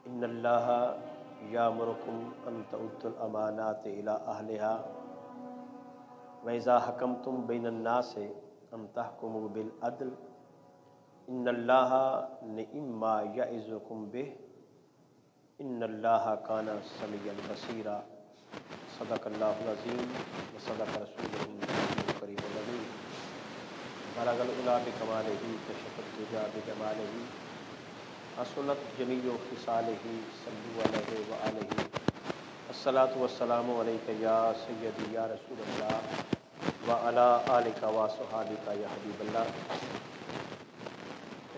ان اللہ یامرکم ان تؤدوا الامانات الی اہلہا واذا حکمتم بین الناس ان تحکموا بالعدل ان اللہ نعم ما یعظکم بہ ان اللہ کان سمیعا بصیرا صدق اللہ العظیم وصدق رسولہ النبی الکریم الامین بلغ العلا بکمالہ کشف الدجی بجمالہ حسنت جمیع خصالہ صلوا علیہ وآلہ الصلاۃ والسلام علیک یا سیدی یا رسول اللہ وعلی آلک وصحابک یا حبیب اللہ۔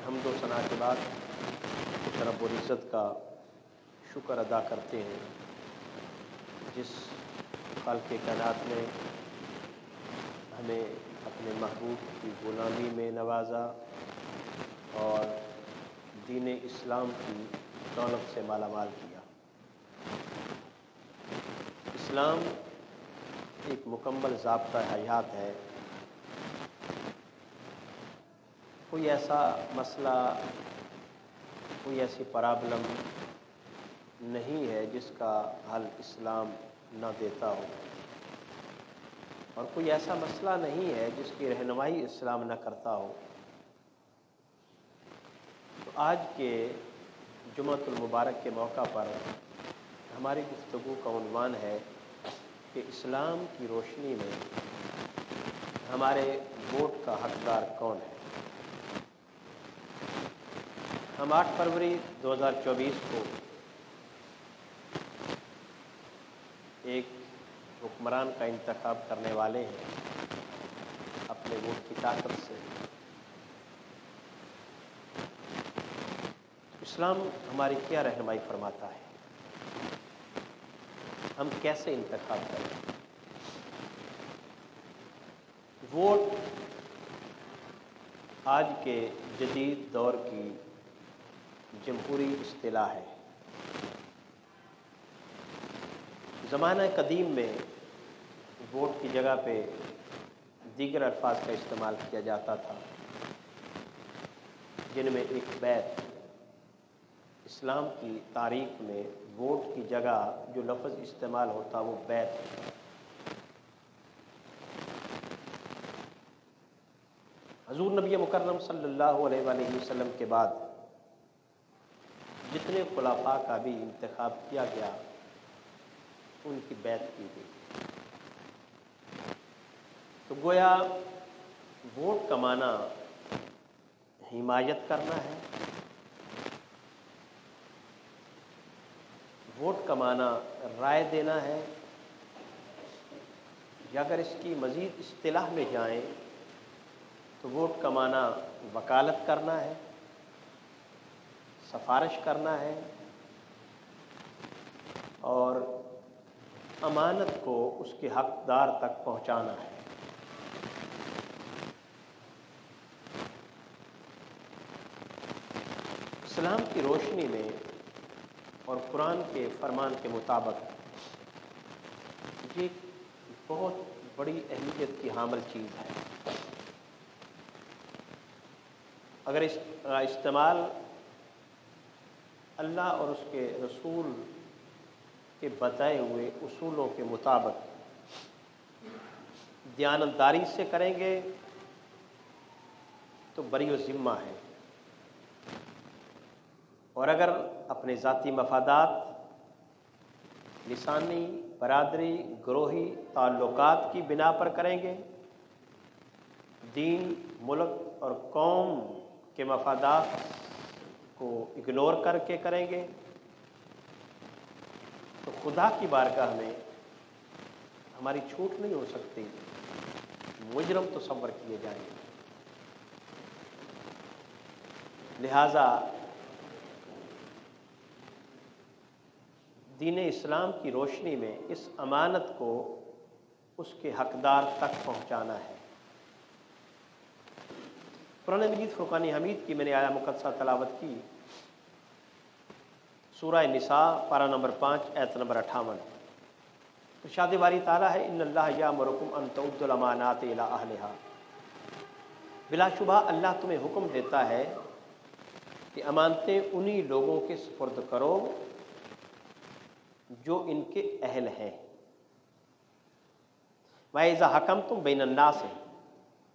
حمد و ثنا کے بعد رب العزت کا شکر ادا کرتے ہیں جس خالق کائنات نے ہمیں اپنے محبوب کی غلامی میں نوازا اور دین اسلام کی دولت سے مالا مال کیا۔ اسلام ایک مکمل ضابطہ حیات ہے۔ کوئی ایسا مسئلہ، کوئی ایسی پرابلم نہیں ہے جس کا حل اسلام نہ دیتا ہو، اور کوئی ایسا مسئلہ نہیں ہے جس کی رہنمائی اسلام نہ کرتا ہو۔ تو آج کے جمعۃ المبارک کے موقع پر ہماری گفتگو کا عنوان ہے کہ اسلام کی روشنی میں ہمارے ووٹ کا حقدار کون ہے۔ ہم 8 فروری 2024 کو ایک حکمران کا انتخاب کرنے والے ہیں اپنے ووٹ کی طاقت سے۔ اسلام ہماری کیا رہنمائی فرماتا ہے، ہم کیسے انتخاب کریں؟ ووٹ آج کے جدید دور کی جمہوری اصطلاح ہے۔ زمانہ قدیم میں ووٹ کی جگہ پہ دیگر الفاظ کا استعمال کیا جاتا تھا، جن میں ایک بیعت۔ اسلام کی تاریخ میں ووٹ کی جگہ جو لفظ استعمال ہوتا وہ بیعت ہے۔ حضور نبی مکرم صلی اللہ علیہ وآلہ وسلم کے بعد جتنے خلفاء کا بھی انتخاب کیا گیا ان کی بیعت کی گئی۔ تو گویا ووٹ کا معنی حمایت کرنا ہے، ووٹ کا معنی رائے دینا ہے، یا اگر اس کی مزید اصطلاح میں جائیں تو ووٹ کا معنی وکالت کرنا ہے، سفارش کرنا ہے، اور امانت کو اس کے حقدار تک پہنچانا ہے۔ اسلام کی روشنی میں اور قرآن کے فرمان کے مطابق یہ بہت بڑی اہمیت کی حامل چیز ہے۔ اگر اس کا استعمال اللہ اور اس کے رسول کے بتائے ہوئے اصولوں کے مطابق دیانتداری سے کریں گے تو بری و ذمہ ہے، اور اگر اپنے ذاتی مفادات، لسانی، برادری، گروہی تعلقات کی بنا پر کریں گے، دین، ملک اور قوم کے مفادات کو اگنور کر کے کریں گے، تو خدا کی بارگاہ میں ہماری چھوٹ نہیں ہو سکتی، مجرم تصور کیے جائیں گے۔ لہذا دین اسلام کی روشنی میں اس امانت کو اس کے حقدار تک پہنچانا ہے۔ قرآن مجید فرقان حمید کی میں نے آیا مقدسہ تلاوت کی، سورہ نساء پارہ نمبر 5 آیت نمبر 58۔ ارشاد باری تعالیٰ ہے ان اللہ یامرکم ان تؤدوا الامانات الی اہلہا، بلا شبہ اللہ تمہیں حکم دیتا ہے کہ امانتیں انہی لوگوں کے سپرد کرو جو ان کے اہل ہیں۔ وَإِذَا حَكَمْتُمْ بَيْنَ النَّاسِ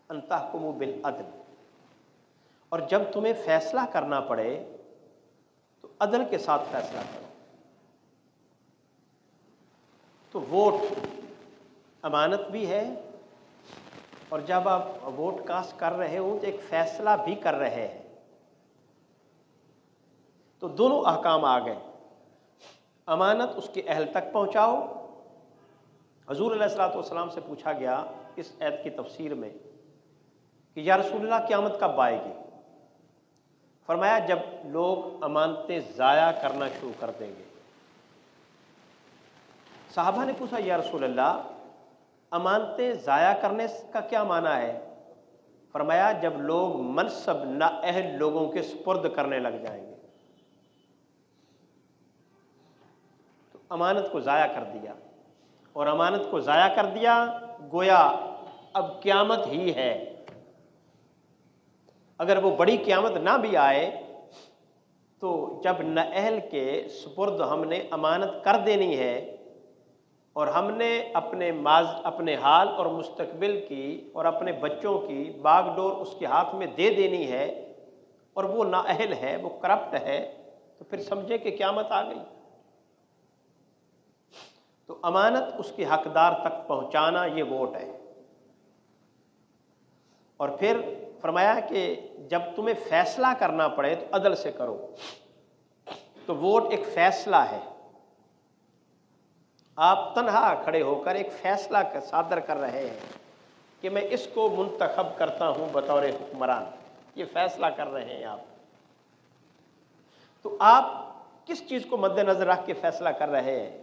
أَن تَحْكُمُوا بِالْعَدْلِ، اور جب تمہیں فیصلہ کرنا پڑے تو عدل کے ساتھ فیصلہ کرو۔ تو ووٹ امانت بھی ہے، اور جب آپ ووٹ کاسٹ کر رہے ہوں تو ایک فیصلہ بھی کر رہے ہیں، تو دونوں احکام آ گئے۔ امانت اس کے اہل تک پہنچاؤ۔ حضور علیہ الصلوۃ والسلام سے پوچھا گیا اس آیت کی تفسیر میں کہ یا رسول اللہ قیامت کب آئے گی؟ فرمایا جب لوگ امانتیں ضائع کرنا شروع کر دیں گے۔ صحابہ نے پوچھا یا رسول اللہ امانتیں ضائع کرنے کا کیا معنی ہے؟ فرمایا جب لوگ منصب نااہل لوگوں کے سپرد کرنے لگ جائیں گے۔ تو امانت کو ضائع کر دیا، اور امانت کو ضائع کر دیا گویا اب قیامت ہی ہے۔ اگر وہ بڑی قیامت نہ بھی آئے تو جب نااہل کے سپرد ہم نے امانت کر دینی ہے، اور ہم نے اپنے حال اور مستقبل کی اور اپنے بچوں کی باغ ڈور اس کے ہاتھ میں دے دینی ہے، اور وہ نااہل ہے، وہ کرپٹ ہے، تو پھر سمجھے کہ قیامت آ گئی۔ تو امانت اس کے حقدار تک پہنچانا یہ ووٹ ہے۔ اور پھر فرمایا کہ جب تمہیں فیصلہ کرنا پڑے تو عدل سے کرو۔ تو ووٹ ایک فیصلہ ہے، آپ تنہا کھڑے ہو کر ایک فیصلہ صادر کر رہے ہیں کہ میں اس کو منتخب کرتا ہوں بطور حکمران، یہ فیصلہ کر رہے ہیں آپ۔ تو آپ کس چیز کو مد نظر رکھ کے فیصلہ کر رہے ہیں؟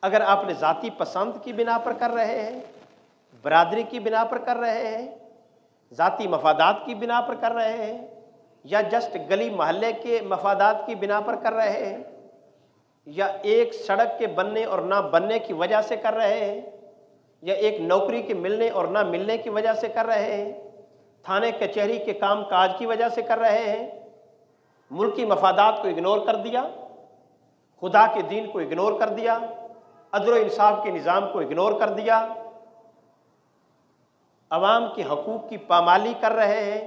اگر آپ نے ذاتی پسند کی بنا پر کر رہے ہیں، برادری کی بنا پر کر رہے ہیں، ذاتی مفادات کی بنا پر کر رہے ہیں، یا جسٹ گلی محلے کے مفادات کی بنا پر کر رہے ہیں، یا ایک سڑک کے بننے اور نہ بننے کی وجہ سے کر رہے ہیں، یا ایک نوکری کے ملنے اور نہ ملنے کی وجہ سے کر رہے ہیں، تھانے کچہری کے کام کاج کی وجہ سے کر رہے ہیں، ملکی مفادات کو اگنور کر دیا، خدا کے دین کو اگنور کر دیا، عدل و انصاف کے نظام کو اگنور کر دیا، عوام کے حقوق کی پامالی کر رہے ہیں،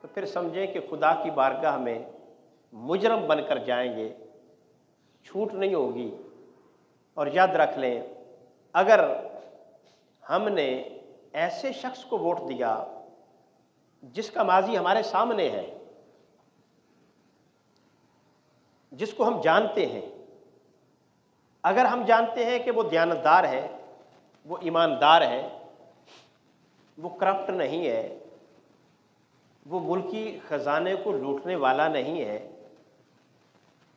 تو پھر سمجھیں کہ خدا کی بارگاہ میں مجرم بن کر جائیں گے، چھوٹ نہیں ہوگی۔ اور یاد رکھ لیں اگر ہم نے ایسے شخص کو ووٹ دیا جس کا ماضی ہمارے سامنے ہے، جس کو ہم جانتے ہیں، اگر ہم جانتے ہیں کہ وہ دیانتدار ہے، وہ ایماندار ہے، وہ کرپٹ نہیں ہے، وہ ملکی خزانے کو لوٹنے والا نہیں ہے،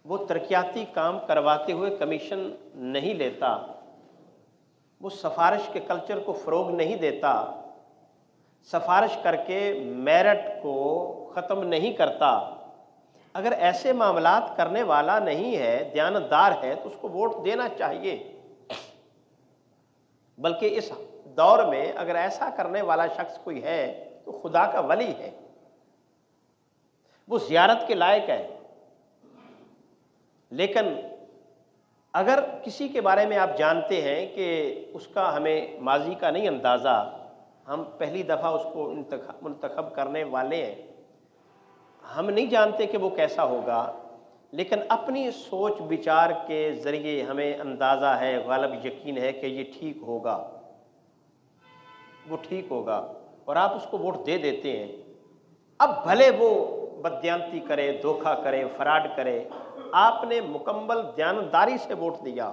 وہ ترقیاتی کام کرواتے ہوئے کمیشن نہیں لیتا، وہ سفارش کے کلچر کو فروغ نہیں دیتا، سفارش کر کے میرٹ کو ختم نہیں کرتا، اگر ایسے معاملات کرنے والا نہیں ہے، دیانتدار ہے، تو اس کو ووٹ دینا چاہیے۔ بلکہ اس دور میں اگر ایسا کرنے والا شخص کوئی ہے تو خدا کا ولی ہے، وہ زیارت کے لائق ہے۔ لیکن اگر کسی کے بارے میں آپ جانتے ہیں کہ اس کا ہمیں ماضی کا نہیں اندازہ، ہم پہلی دفعہ اس کو منتخب کرنے والے ہیں، ہم نہیں جانتے کہ وہ کیسا ہوگا، لیکن اپنی سوچ بچار کے ذریعے ہمیں اندازہ ہے، غالب یقین ہے کہ یہ ٹھیک ہوگا، وہ ٹھیک ہوگا، اور آپ اس کو ووٹ دے دیتے ہیں۔ اب بھلے وہ بددیانتی کرے، دھوکہ کرے، فراڈ کرے، آپ نے مکمل دیانتداری سے ووٹ دیا،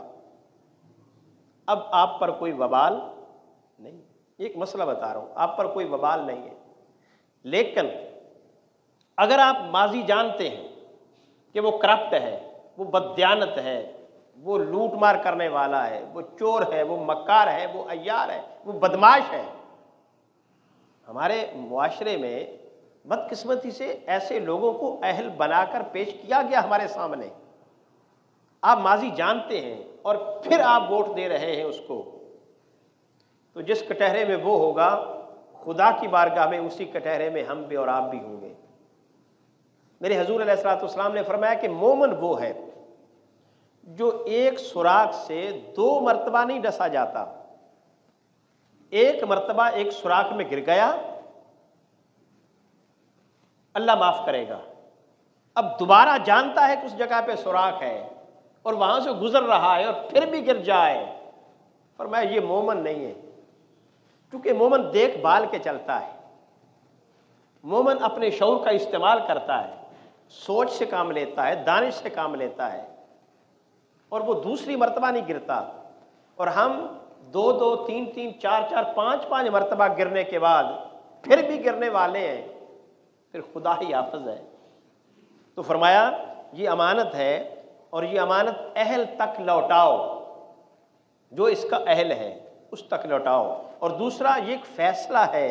اب آپ پر کوئی وبال نہیں۔ ایک مسئلہ بتا رہا ہوں، آپ پر کوئی وبال نہیں ہے۔ لیکن اگر آپ ماضی جانتے ہیں کہ وہ کرپٹ ہے، وہ بددیانت ہے، وہ لوٹ مار کرنے والا ہے، وہ چور ہے، وہ مکار ہے، وہ عیار ہے، وہ بدماش ہے، ہمارے معاشرے میں بدقسمتی سے ایسے لوگوں کو اہل بنا کر پیش کیا گیا ہمارے سامنے، آپ ماضی جانتے ہیں اور پھر آپ ووٹ دے رہے ہیں اس کو، تو جس کٹہرے میں وہ ہوگا خدا کی بارگاہ میں اسی کٹہرے میں ہم بھی اور آپ بھی ہوں گے۔ میرے حضور علیہ الصلوۃ والسلام نے فرمایا کہ مومن وہ ہے جو ایک سوراخ سے 2 مرتبہ نہیں ڈسا جاتا، ایک مرتبہ ایک سوراخ میں گر گیا، اللہ معاف کرے گا، اب دوبارہ جانتا ہے کہ اس جگہ پہ سوراخ ہے اور وہاں سے گزر رہا ہے اور پھر بھی گر جائے، فرمایا یہ مومن نہیں ہے، کیونکہ مومن دیکھ بھال کے چلتا ہے، مومن اپنے شعور کا استعمال کرتا ہے، سوچ سے کام لیتا ہے، دانش سے کام لیتا ہے، اور وہ دوسری مرتبہ نہیں گرتا۔ اور ہم 2 3 4 5 مرتبہ گرنے کے بعد پھر بھی گرنے والے ہیں، پھر خدا ہی حافظ ہے۔ تو فرمایا یہ امانت ہے اور یہ امانت اہل تک لوٹاؤ، جو اس کا اہل ہے اس تک لوٹاؤ۔ اور دوسرا یہ ایک فیصلہ ہے،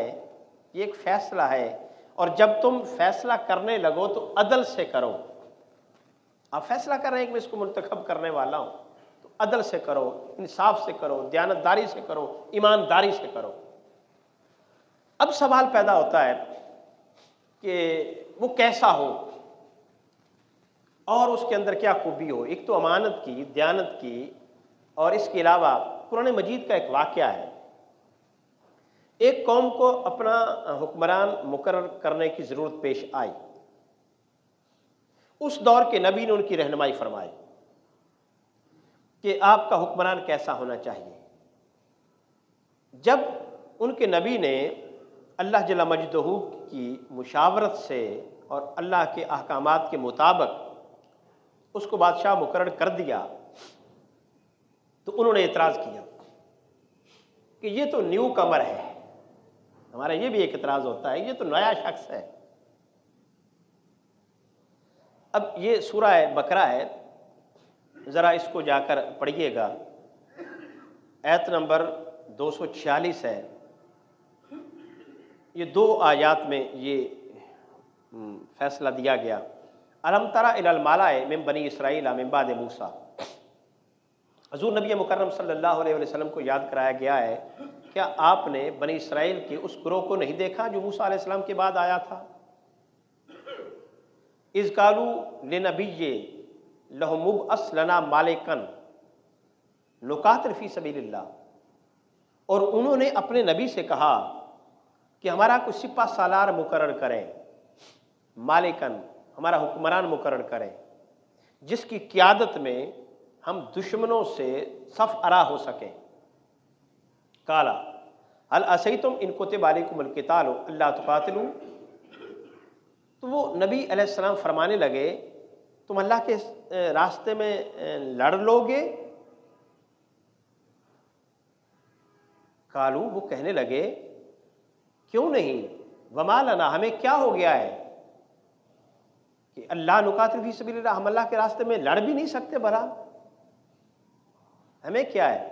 یہ ایک فیصلہ ہے، اور جب تم فیصلہ کرنے لگو تو عدل سے کرو۔ آپ فیصلہ کر رہے ہیں کہ میں اس کو منتخب کرنے والا ہوں، تو عدل سے کرو، انصاف سے کرو، دیانتداری سے کرو، ایمانداری سے کرو۔ اب سوال پیدا ہوتا ہے کہ وہ کیسا ہو اور اس کے اندر کیا خوبی ہو۔ ایک تو امانت کی، دیانت کی، اور اس کے علاوہ قرآن مجید کا ایک واقعہ ہے۔ ایک قوم کو اپنا حکمران مقرر کرنے کی ضرورت پیش آئی، اس دور کے نبی نے ان کی رہنمائی فرمائی کہ آپ کا حکمران کیسا ہونا چاہیے۔ جب ان کے نبی نے اللہ جل مجدہ کی مشاورت سے اور اللہ کے احکامات کے مطابق اس کو بادشاہ مقرر کر دیا تو انہوں نے اعتراض کیا کہ یہ تو نیو کمر ہے۔ ہمارا یہ بھی ایک اعتراض ہوتا ہے، یہ تو نیا شخص ہے۔ اب یہ سورہ بقرہ ہے، ذرا اس کو جا کر پڑھیے گا، آیت نمبر 246 ہے۔ یہ 2 آیات میں یہ فیصلہ دیا گیا۔ الم تری الی الملأ من بنی اسرائیل من بعد موسیٰ، حضور نبی مکرم صلی اللہ علیہ وسلم کو یاد کرایا گیا ہے، کیا آپ نے بنی اسرائیل کے اس گروہ کو نہیں دیکھا جو موسیٰ علیہ السلام کے بعد آیا تھا؟ اذ قالوا لنبی لہ مبعث لنا مالکا نقاتل فی سبیل اللہ، اور انہوں نے اپنے نبی سے کہا کہ ہمارا کوئی سپہ سالار مقرر کریں، مالکن ہمارا حکمران مقرر کریں جس کی قیادت میں ہم دشمنوں سے صف آرا ہو سکیں۔ قالا هل عصیتم ان کتب علیکم القتال الا تقاتلوا، تو وہ نبی علیہ السلام فرمانے لگے تم اللہ کے راستے میں لڑ لو گے؟ قالو، وہ کہنے لگے کیوں نہیں، وما لنا، ہمیں کیا ہو گیا ہے کہ اللہ نقاتل فی سبیل اللہ، ہم اللہ کے راستے میں لڑ بھی نہیں سکتے، بھلا ہمیں کیا ہے؟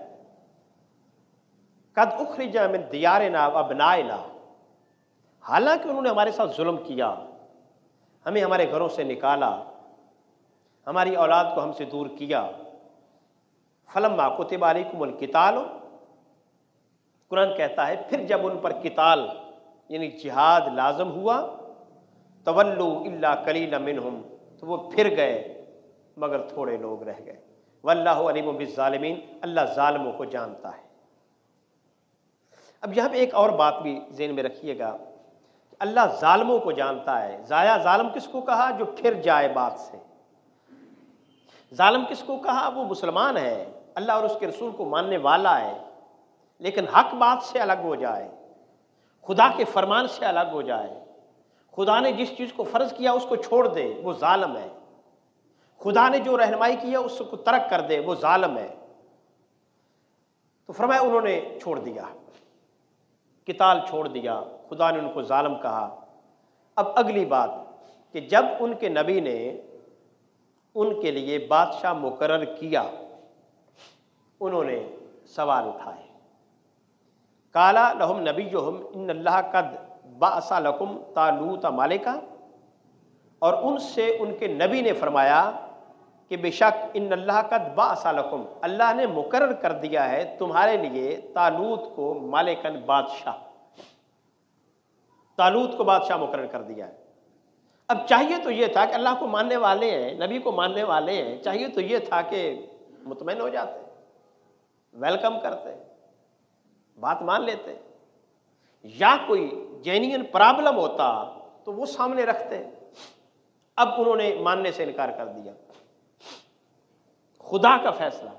قد اخرج من دیارنا و ابنائنا، حالانکہ انہوں نے ہمارے ساتھ ظلم کیا، ہمیں ہمارے گھروں سے نکالا، ہماری اولاد کو ہم سے دور کیا۔ فلما کتب علیکم القتال، قرآن کہتا ہے پھر جب ان پر قتال یعنی جہاد لازم ہوا، تولوا الا قلیلا منہم، تو وہ پھر گئے مگر تھوڑے لوگ رہ گئے۔ واللہ علیم بالظالمین، اللہ ظالموں کو جانتا ہے۔ اب یہاں پہ ایک اور بات بھی ذہن میں رکھیے گا، اللہ ظالموں کو جانتا ہے۔ ضائع ظالم کس کو کہا؟ جو پھر جائے بات سے۔ ظالم کس کو کہا؟ وہ مسلمان ہے، اللہ اور اس کے رسول کو ماننے والا ہے، لیکن حق بات سے الگ ہو جائے، خدا کے فرمان سے الگ ہو جائے، خدا نے جس چیز کو فرض کیا اس کو چھوڑ دے، وہ ظالم ہے۔ خدا نے جو رہنمائی کی ہے اس کو ترک کر دے، وہ ظالم ہے۔ تو فرمایا انہوں نے چھوڑ دیا، قتال چھوڑ دیا، خدا نے ان کو ظالم کہا۔ اب اگلی بات کہ جب ان کے نبی نے ان کے لیے بادشاہ مقرر کیا، انہوں نے سوال اٹھائے۔ قالا لہم نبیہم ان اللہ قد بعث لکم طالوت ملکا، اور ان سے ان کے نبی نے فرمایا کہ بے شک ان اللہ قد بعث لکم، اللہ نے مقرر کر دیا ہے تمہارے لیے طالوت کو مالکن، بادشاہ، طالوت کو بادشاہ مقرر کر دیا ہے۔ اب چاہیے تو یہ تھا کہ اللہ کو ماننے والے ہیں، نبی کو ماننے والے ہیں، چاہیے تو یہ تھا کہ مطمئن ہو جاتے، ویلکم کرتے، بات مان لیتے، یا کوئی جینین پرابلم ہوتا تو وہ سامنے رکھتے۔ اب انہوں نے ماننے سے انکار کر دیا۔ خدا کا فیصلہ،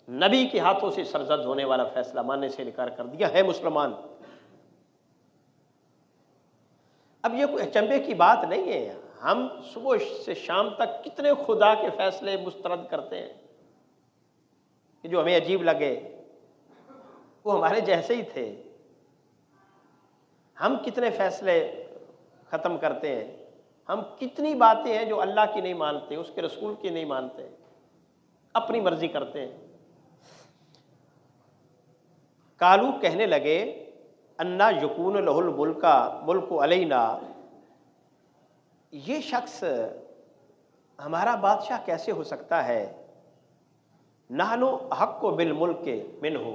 نبی کے ہاتھوں سے سرزد ہونے والا فیصلہ ماننے سے انکار کر دیا، ہے مسلمان۔ اب یہ کوئی اچنبے کی بات نہیں ہے، ہم صبح سے شام تک کتنے خدا کے فیصلے مسترد کرتے ہیں کہ جو ہمیں عجیب لگے، وہ ہمارے جیسے ہی تھے۔ ہم کتنے فیصلے ختم کرتے ہیں، ہم کتنی باتیں ہیں جو اللہ کی نہیں مانتے، اس کے رسول کی نہیں مانتے، اپنی مرضی کرتے ہیں۔ کالو کہنے لگے انا یکون لہ الملک علینا، یہ شخص ہمارا بادشاہ کیسے ہو سکتا ہے؟ نحن حق بالملک منہ،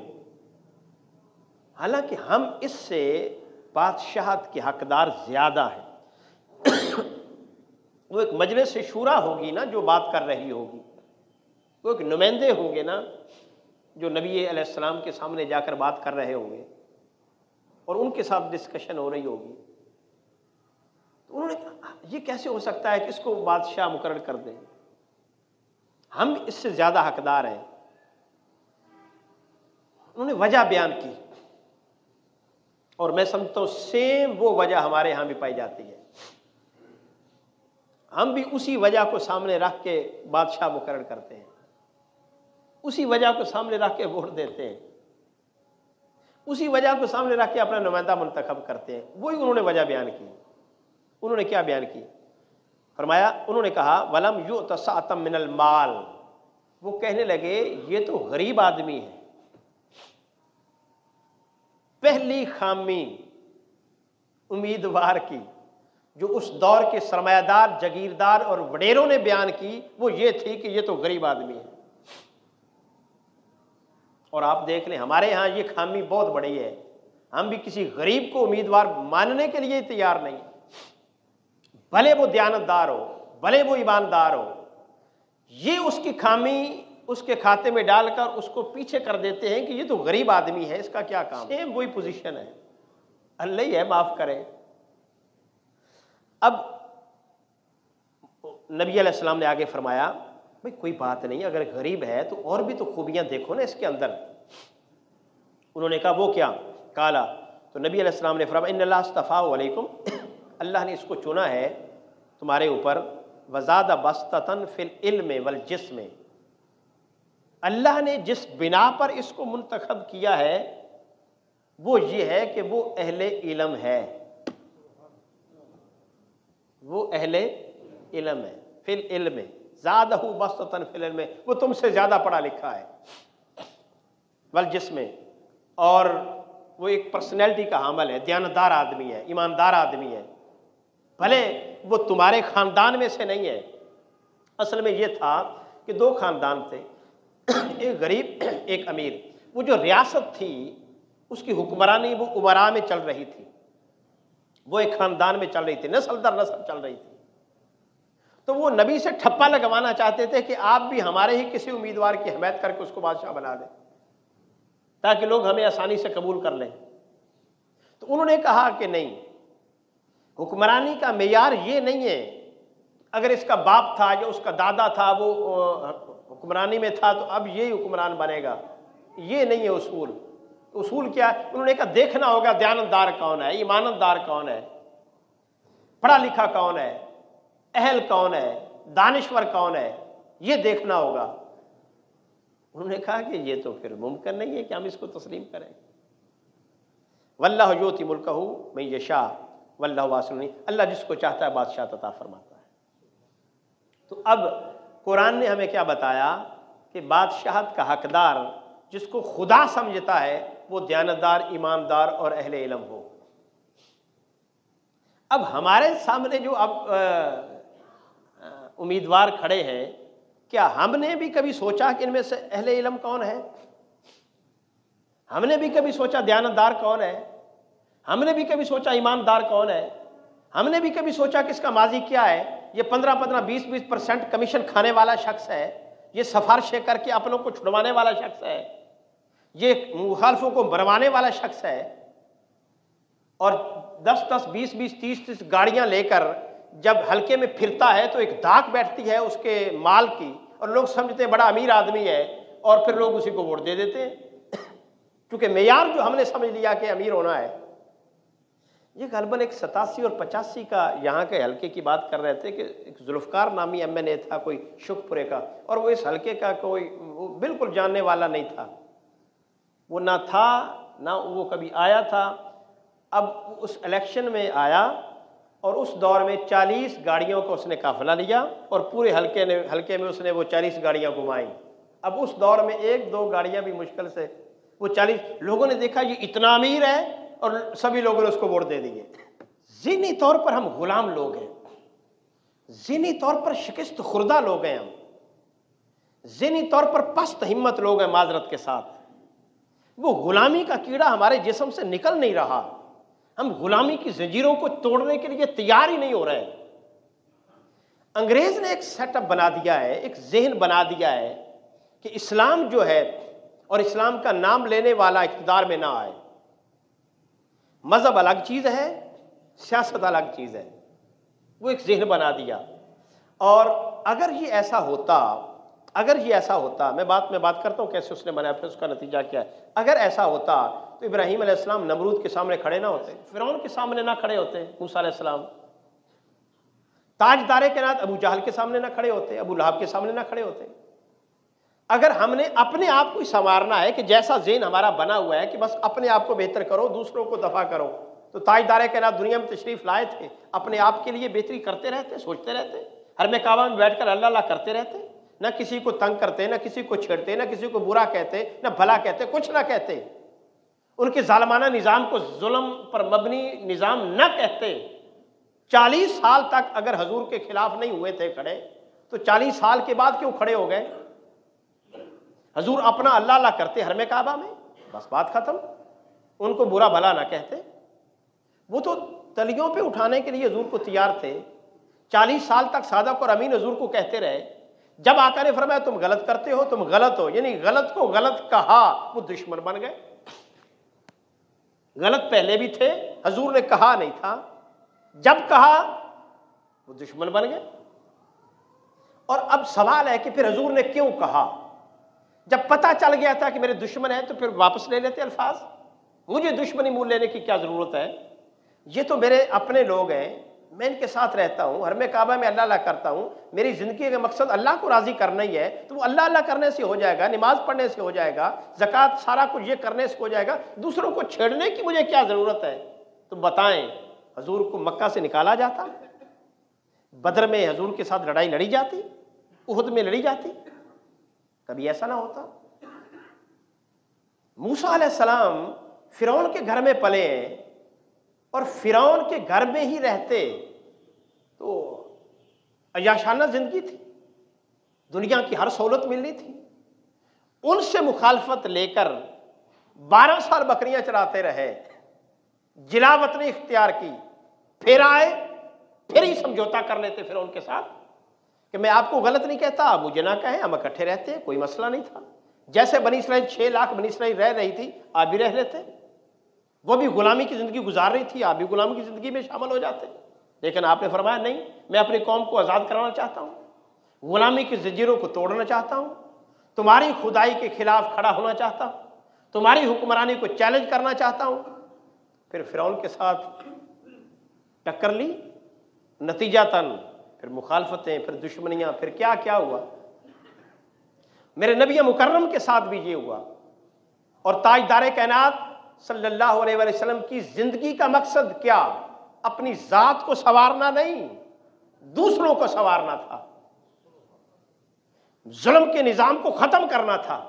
حالانکہ ہم اس سے بادشاہت کے حقدار زیادہ ہیں۔ وہ ایک مجلس شورا ہوگی نا جو بات کر رہی ہوگی، وہ ایک نمائندے ہوں گے نا جو نبی علیہ السلام کے سامنے جا کر بات کر رہے ہوں گے اور ان کے ساتھ ڈسکشن ہو رہی ہوگی۔ تو انہوں نے کہا یہ کیسے ہو سکتا ہے کہ اس کو بادشاہ مقرر کر دیں، ہم اس سے زیادہ حقدار ہیں۔ انہوں نے وجہ بیان کی، اور میں سمجھتا ہوں سیم وہ وجہ ہمارے ہاں بھی پائی جاتی ہے۔ ہم بھی اسی وجہ کو سامنے رکھ کے بادشاہ مقرر کرتے ہیں، اسی وجہ کو سامنے رکھ کے ووٹ دیتے ہیں، اسی وجہ کو سامنے رکھ کے اپنا نمائندہ منتخب کرتے ہیں۔ وہی انہوں نے وجہ بیان کی۔ انہوں نے کیا بیان کی؟ فرمایا، انہوں نے کہا وَلَمْ يُؤْتَ سَعْتًا مِّنَ الْمَالِ، وہ کہنے لگے یہ تو غریب آدمی ہے۔ پہلی خامی امیدوار کی جو اس دور کے سرمایہ دار، جگیردار اور وڈیروں نے بیان کی وہ یہ تھی کہ یہ تو غریب آدمی ہے۔ اور آپ دیکھ لیں ہمارے ہاں یہ خامی بہت بڑی ہے، ہم بھی کسی غریب کو امیدوار ماننے کے لیے تیار نہیں، بھلے وہ دیانتدار ہو، بھلے وہ ایماندار ہو۔ یہ اس کی خامی اس کے کھاتے میں ڈال کر اس کو پیچھے کر دیتے ہیں کہ یہ تو غریب آدمی ہے، اس کا کیا کام؟ سیم وہی پوزیشن ہے، اللہ ہی ہے معاف کرے۔ اب نبی علیہ السلام نے آگے فرمایا بھئی کوئی بات نہیں، اگر غریب ہے تو اور بھی تو خوبیاں دیکھو نا اس کے اندر۔ انہوں نے کہا وہ کیا؟ کالا، تو نبی علیہ السلام نے فرمایا ان اللہ اصطفاہ علیکم، اللہ نے اس کو چنا ہے تمہارے اوپر، وزاد بسطۃ فی العلم والجسم، اللہ نے جس بنا پر اس کو منتخب کیا ہے وہ یہ ہے کہ وہ اہل علم ہے، وہ اہل علم ہے، فی العلم زادہ بسطۃ فی العلم، وہ تم سے زیادہ پڑھا لکھا ہے، والجسم، اور وہ ایک پرسنالٹی کا حامل ہے، دیانتدار آدمی ہے، ایماندار آدمی ہے، بھلے وہ تمہارے خاندان میں سے نہیں ہے۔ اصل میں یہ تھا کہ دو خاندان تھے، ایک غریب ایک امیر۔ وہ جو ریاست تھی اس کی حکمرانی وہ امراء میں چل رہی تھی، وہ ایک خاندان میں چل رہی تھی، نسل در نسل چل رہی تھی۔ تو وہ نبی سے ٹھپا لگوانا چاہتے تھے کہ آپ بھی ہمارے ہی کسی امیدوار کی حمایت کر کے اس کو بادشاہ بنا دیں تاکہ لوگ ہمیں آسانی سے قبول کر لیں۔ تو انہوں نے کہا کہ نہیں، حکمرانی کا معیار یہ نہیں ہے اگر اس کا باپ تھا یا اس کا دادا تھا وہ حکمرانی میں تھا تو اب یہی حکمران بنے گا، یہ نہیں ہے اصول۔ اصول کیا ہے؟ انہوں نے کہا دیکھنا ہوگا دیانتدار کون ہے، ایماندار کون ہے، پڑھا لکھا کون ہے، اہل کون ہے، دانشور کون ہے، یہ دیکھنا ہوگا۔ انہوں نے کہا کہ یہ تو پھر ممکن نہیں ہے کہ ہم اس کو تسلیم کریں۔ واللہ یؤتی ملکہ من یشاء واللہ واسع علیم، اللہ جس کو چاہتا ہے بادشاہ عطا فرماتا ہے۔ تو اب قرآن نے ہمیں کیا بتایا کہ بادشاہت کا حقدار جس کو خدا سمجھتا ہے وہ دیانتدار، ایماندار اور اہل علم ہو۔ اب ہمارے سامنے جو اب امیدوار کھڑے ہیں، کیا ہم نے بھی کبھی سوچا کہ ان میں سے اہل علم کون ہے؟ ہم نے بھی کبھی سوچا دیانتدار کون ہے؟ ہم نے بھی کبھی سوچا ایماندار کون ہے؟ ہم نے بھی کبھی سوچا کہ اس کا ماضی کیا ہے؟ یہ 15 20% کمیشن کھانے والا شخص ہے، یہ سفارشیں کر کے اپنوں کو چھڑوانے والا شخص ہے، یہ مخالفوں کو مروانے والا شخص ہے، اور 10 20 30 گاڑیاں لے کر جب حلقے میں پھرتا ہے تو ایک دھاک بیٹھتی ہے اس کے مال کی، اور لوگ سمجھتے ہیں بڑا امیر آدمی ہے، اور پھر لوگ اسی کو ووٹ دے دیتے ہیں کیونکہ معیار جو ہم نے سمجھ لیا کہ امیر ہونا ہے۔ یہ غالباً ایک 87 اور 85 کا یہاں کے حلقے کی بات کر رہے تھے کہ ایک ذوالفقار نامی ایم این اے تھا کوئی شک پورے کا، اور وہ اس حلقے کا کوئی وہ بالکل جاننے والا نہیں تھا، وہ نہ تھا نہ وہ کبھی آیا تھا۔ اب اس الیکشن میں آیا اور اس دور میں 40 گاڑیوں کو اس نے قافلہ لیا اور پورے حلقے میں اس نے وہ 40 گاڑیاں گھمائیں۔ اب اس دور میں 1-2 گاڑیاں بھی مشکل سے، وہ 40 لوگوں نے دیکھا یہ اتنا امیر ہے اور سبھی لوگوں نے اس کو ووٹ دے دیے۔ ذہنی طور پر ہم غلام لوگ ہیں، ذہنی طور پر شکست خوردہ لوگ ہیں، ہم ذہنی طور پر پست ہمت لوگ ہیں معذرت کے ساتھ۔ وہ غلامی کا کیڑا ہمارے جسم سے نکل نہیں رہا، ہم غلامی کی زنجیروں کو توڑنے کے لیے تیار ہی نہیں ہو رہے۔ انگریز نے ایک سیٹ اپ بنا دیا ہے، ایک ذہن بنا دیا ہے کہ اسلام جو ہے اور اسلام کا نام لینے والا اقتدار میں نہ آئے۔ مذہب الگ چیز ہے، سیاست الگ چیز ہے، وہ ایک ذہن بنا دیا۔ اور اگر یہ ایسا ہوتا میں بات کرتا ہوں کیسے اس نے بنایا، پھر اس کا نتیجہ کیا ہے۔ اگر ایسا ہوتا تو ابراہیم علیہ السلام نمرود کے سامنے کھڑے نہ ہوتے، فرعون کے سامنے نہ کھڑے ہوتے، موسیٰ علیہ السلام تاجدار کائنات ابو جہل کے سامنے نہ کھڑے ہوتے، ابو لہب کے سامنے نہ کھڑے ہوتے۔ اگر ہم نے اپنے آپ کو ہی سنوارنا ہے کہ جیسا ذہن ہمارا بنا ہوا ہے کہ بس اپنے آپ کو بہتر کرو، دوسروں کو دفع کرو، تو تاجدار کائنات دنیا میں تشریف لائے تھے، اپنے آپ کے لیے بہتری کرتے رہتے، سوچتے رہتے، حرم کعبہ میں بیٹھ کر اللہ اللہ کرتے رہتے، نہ کسی کو تنگ کرتے، نہ کسی کو چھیڑتے، نہ کسی کو برا کہتے، نہ بھلا کہتے، کچھ نہ کہتے، ان کے ظالمانہ نظام کو ظلم پر مبنی نظام نہ کہتے۔ 40 سال تک اگر حضور کے خلاف نہیں ہوئے تھے کھڑے، تو 40 سال کے بعد کیوں کھڑے ہو گئے؟ حضور اپنا اللہ اللہ کرتے حرم کعبہ میں، بس بات ختم، ان کو برا بھلا نہ کہتے۔ وہ تو تلیوں پہ اٹھانے کے لیے حضور کو تیار تھے، 40 سال تک صادق اور امین حضور کو کہتے رہے۔ جب آقا نے فرمایا تم غلط کرتے ہو، تم غلط ہو، یعنی غلط کو غلط کہا، وہ دشمن بن گئے۔ غلط پہلے بھی تھے، حضور نے کہا نہیں تھا، جب کہا وہ دشمن بن گئے۔ اور اب سوال ہے کہ پھر حضور نے کیوں کہا؟ جب پتہ چل گیا تھا کہ میرے دشمن ہیں تو پھر واپس لے لیتے الفاظ، مجھے دشمنی مول لینے کی کیا ضرورت ہے؟ یہ تو میرے اپنے لوگ ہیں، میں ان کے ساتھ رہتا ہوں، حرم کعبہ میں اللہ اللہ کرتا ہوں، میری زندگی کا مقصد اللہ کو راضی کرنا ہی ہے، تو وہ اللہ اللہ کرنے سے ہو جائے گا، نماز پڑھنے سے ہو جائے گا، زکوٰۃ سارا کچھ یہ کرنے سے ہو جائے گا، دوسروں کو چھیڑنے کی مجھے کیا ضرورت ہے؟ تو بتائیں، حضور کو مکہ سے نکالا جاتا، بدر میں حضور کے ساتھ لڑائی لڑی جاتی، احد میں لڑی جاتی، کبھی ایسا نہ ہوتا۔ موسیٰ علیہ السلام فرعون کے گھر میں پلے ہیں اور فرعون کے گھر میں ہی رہتے تو عیاشانہ زندگی تھی، دنیا کی ہر سہولت ملنی تھی، ان سے مخالفت لے کر 12 سال بکریاں چراتے رہے، جلا وطنی اختیار کی، پھر آئے، پھر ہی سمجھوتا کر لیتے فرعون کے ساتھ کہ میں آپ کو غلط نہیں کہتا، آپ مجھے نہ کہیں، ہم اکٹھے رہتے ہیں، کوئی مسئلہ نہیں تھا۔ جیسے بنی اسرائیل 6 لاکھ بنی اسرائیل رہ رہی تھی، آپ بھی رہ لیتے، وہ بھی غلامی کی زندگی گزار رہی تھی، آپ بھی غلامی کی زندگی میں شامل ہو جاتے۔ لیکن آپ نے فرمایا نہیں، میں اپنی قوم کو آزاد کرانا چاہتا ہوں، غلامی کی زنجیروں کو توڑنا چاہتا ہوں، تمہاری خدائی کے خلاف کھڑا ہونا چاہتا ہوں، تمہاری حکمرانی کو چیلنج کرنا چاہتا ہوں۔ پھر فرعون کے ساتھ ٹکر لی، نتیجتاً پھر مخالفتیں، پھر دشمنیاں، پھر کیا کیا ہوا۔ میرے نبی مکرم کے ساتھ بھی یہ ہوا۔ اور تاجدار کائنات صلی اللہ علیہ وسلم کی زندگی کا مقصد کیا؟ اپنی ذات کو سنوارنا نہیں، دوسروں کو سنوارنا تھا، ظلم کے نظام کو ختم کرنا تھا،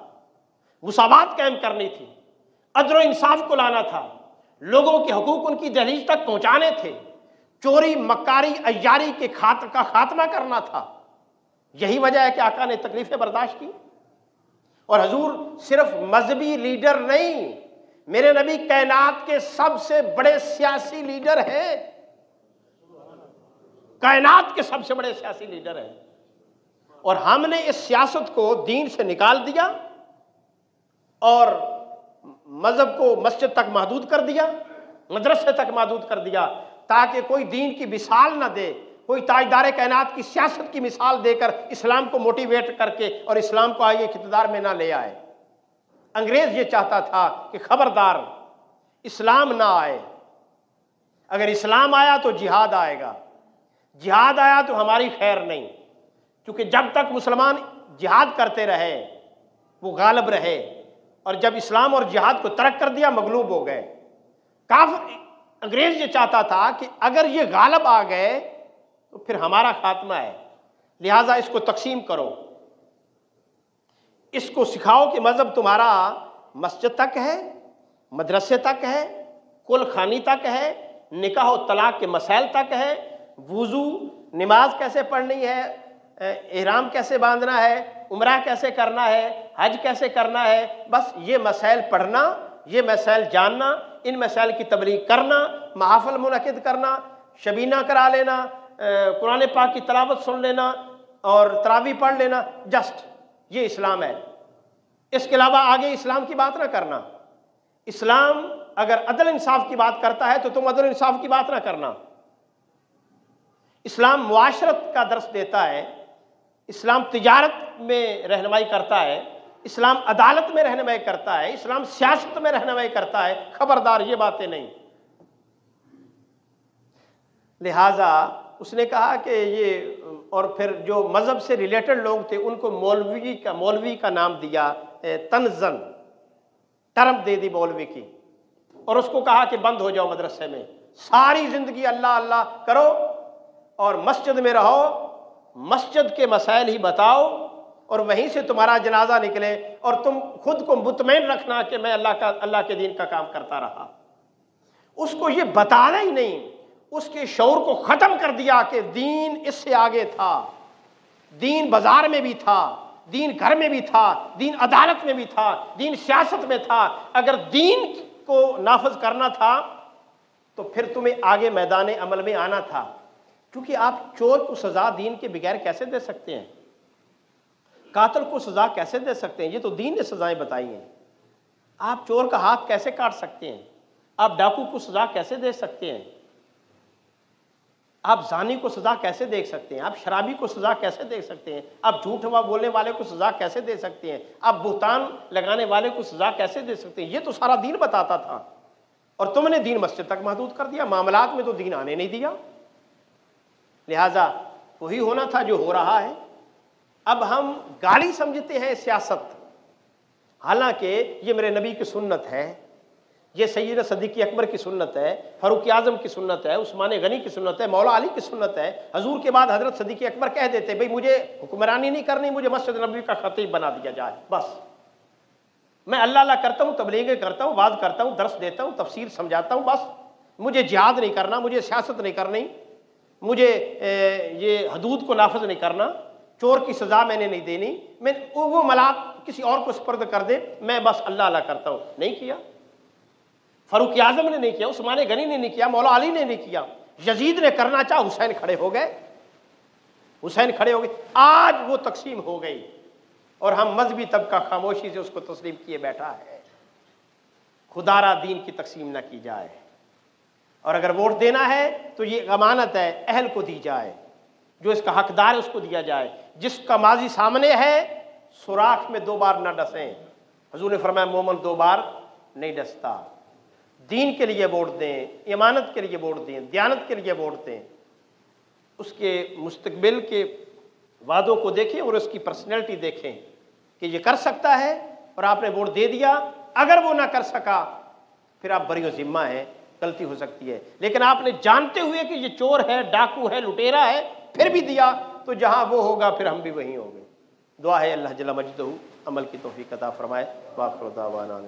مساوات قائم کرنی تھی، عدل و انصاف کو لانا تھا، لوگوں کے حقوق ان کی دہلیز تک پہنچانے تھے، چوری مکاری عیاری کے کا خاتمہ کرنا تھا۔ یہی وجہ ہے کہ آقا نے تکلیفیں برداشت کی۔ اور حضور صرف مذہبی لیڈر نہیں، میرے نبی کائنات کے سب سے بڑے سیاسی لیڈر ہیں۔ کائنات کے سب سے بڑے سیاسی لیڈر ہیں، اور ہم نے اس سیاست کو دین سے نکال دیا اور مذہب کو مسجد تک محدود کر دیا، مدرسے تک محدود کر دیا، تاکہ کوئی دین کی مثال نہ دے، کوئی تاجدار کائنات کی سیاست کی مثال دے کر اسلام کو موٹیویٹ کر کے اور اسلام کو آگے اقتدار میں نہ لے آئے۔ انگریز یہ چاہتا تھا کہ خبردار اسلام نہ آئے، اگر اسلام آیا تو جہاد آئے گا، جہاد آیا تو ہماری خیر نہیں، کیونکہ جب تک مسلمان جہاد کرتے رہے وہ غالب رہے، اور جب اسلام اور جہاد کو ترک کر دیا مغلوب ہو گئے۔ کافر انگریز یہ چاہتا تھا کہ اگر یہ غالب آ گئے تو پھر ہمارا خاتمہ ہے، لہٰذا اس کو تقسیم کرو، اس کو سکھاؤ کہ مذہب تمہارا مسجد تک ہے، مدرسے تک ہے، کل خانی تک ہے، نکاح و طلاق کے مسائل تک ہے، وضو، نماز کیسے پڑھنی ہے، احرام کیسے باندھنا ہے، عمرہ کیسے کرنا ہے، حج کیسے کرنا ہے، بس یہ مسائل پڑھنا، یہ مسائل جاننا، ان مسائل کی تبلیغ کرنا، محافل منعقد کرنا، شبینہ کرا لینا، قرآن پاک کی تلاوت سن لینا اور تراویح پڑھ لینا، جسٹ یہ اسلام ہے۔ اس کے علاوہ آگے اسلام کی بات نہ کرنا۔ اسلام اگر عدل انصاف کی بات کرتا ہے تو تم عدل انصاف کی بات نہ کرنا۔ اسلام معاشرت کا درس دیتا ہے، اسلام تجارت میں رہنمائی کرتا ہے، اسلام عدالت میں رہنمائی کرتا ہے، اسلام سیاست میں رہنمائی کرتا ہے، خبردار یہ باتیں نہیں۔ لہٰذا اس نے کہا کہ یہ، اور پھر جو مذہب سے ریلیٹڈ لوگ تھے ان کو مولوی کا نام دیا، تنزن ٹرم دے دی مولوی کی، اور اس کو کہا کہ بند ہو جاؤ مدرسے میں، ساری زندگی اللہ اللہ کرو اور مسجد میں رہو، مسجد کے مسائل ہی بتاؤ، اور وہیں سے تمہارا جنازہ نکلے، اور تم خود کو مطمئن رکھنا کہ میں اللہ کے دین کا کام کرتا رہا۔ اس کو یہ بتانا ہی نہیں، اس کے شعور کو ختم کر دیا کہ دین اس سے آگے تھا، دین بازار میں بھی تھا، دین گھر میں بھی تھا، دین عدالت میں بھی تھا، دین سیاست میں تھا۔ اگر دین کو نافذ کرنا تھا تو پھر تمہیں آگے میدان عمل میں آنا تھا، کیونکہ آپ چور کو سزا دین کے بغیر کیسے دے سکتے ہیں؟ قاتل کو سزا کیسے دے سکتے ہیں؟ یہ تو دین نے سزائیں بتائی ہیں۔ آپ چور کا ہاتھ کیسے کاٹ سکتے ہیں؟ آپ ڈاکو کو سزا کیسے دے سکتے ہیں؟ آپ زانی کو سزا کیسے دے سکتے ہیں؟ آپ شرابی کو سزا کیسے دے سکتے ہیں؟ آپ جھوٹ بولنے والے کو سزا کیسے دے سکتے ہیں؟ آپ بہتان لگانے والے کو سزا کیسے دے سکتے ہیں؟ یہ تو سارا دین بتاتا تھا، اور تم نے دین مسجد تک محدود کر دیا، معاملات میں تو دین آنے نہیں دیا۔ لہٰذا وہی ہونا تھا جو ہو رہا ہے۔ اب ہم گالی سمجھتے ہیں سیاست، حالانکہ یہ میرے نبی کی سنت ہے، یہ سیدنا صدیق اکبر کی سنت ہے، فاروق اعظم کی سنت ہے، عثمان غنی کی سنت ہے، مولا علی کی سنت ہے۔ حضور کے بعد حضرت صدیق اکبر کہہ دیتے بھئی مجھے حکمرانی نہیں کرنی، مجھے مسجد نبوی کا خطیب بنا دیا جائے، بس میں اللہ اللہ کرتا ہوں، تبلیغیں کرتا ہوں، وعظ کرتا ہوں، درس دیتا ہوں، تفسیر سمجھاتا ہوں، بس مجھے جہاد نہیں کرنا، مجھے سیاست نہیں کرنی، مجھے یہ حدود کو نافذ نہیں کرنا، چور کی سزا میں نے نہیں دینی، میں وہ ملات کسی اور کو سپرد کر دے، میں بس اللہ اللہ کرتا ہوں۔ نہیں کیا، فاروق اعظم نے نہیں کیا، عثمان غنی نے نہیں کیا، مولا علی نے نہیں کیا، یزید نے کرنا چاہا، حسین کھڑے ہو گئے، حسین کھڑے ہو گئے۔ آج وہ تقسیم ہو گئی اور ہم مذہبی طبقہ خاموشی سے اس کو تسلیم کیے بیٹھا ہے۔ خدا را دین کی تقسیم نہ کی جائے، اور اگر ووٹ دینا ہے تو یہ امانت ہے، اہل کو دی جائے، جو اس کا حقدار ہے اس کو دیا جائے۔ جس کا ماضی سامنے ہے سوراخ میں 2 بار نہ ڈسیں، حضور نے فرمایا مومن 2 بار نہیں ڈستا۔ دین کے لیے ووٹ دیں، امانت کے لیے ووٹ دیں، دیانت کے لیے ووٹ دیں، اس کے مستقبل کے وعدوں کو دیکھیں اور اس کی پرسنالٹی دیکھیں کہ یہ کر سکتا ہے، اور آپ نے ووٹ دے دیا۔ اگر وہ نہ کر سکا پھر آپ بری و ذمہ ہیں، غلطی ہو سکتی ہے، لیکن آپ نے جانتے ہوئے کہ یہ چور ہے، ڈاکو ہے، لٹیرا ہے، پھر بھی دیا، تو جہاں وہ ہوگا پھر ہم بھی وہیں ہوں گے۔ دعا ہے اللہ جل مجدہ عمل کی توفیق عطا فرمائے۔ وآخر دعوانا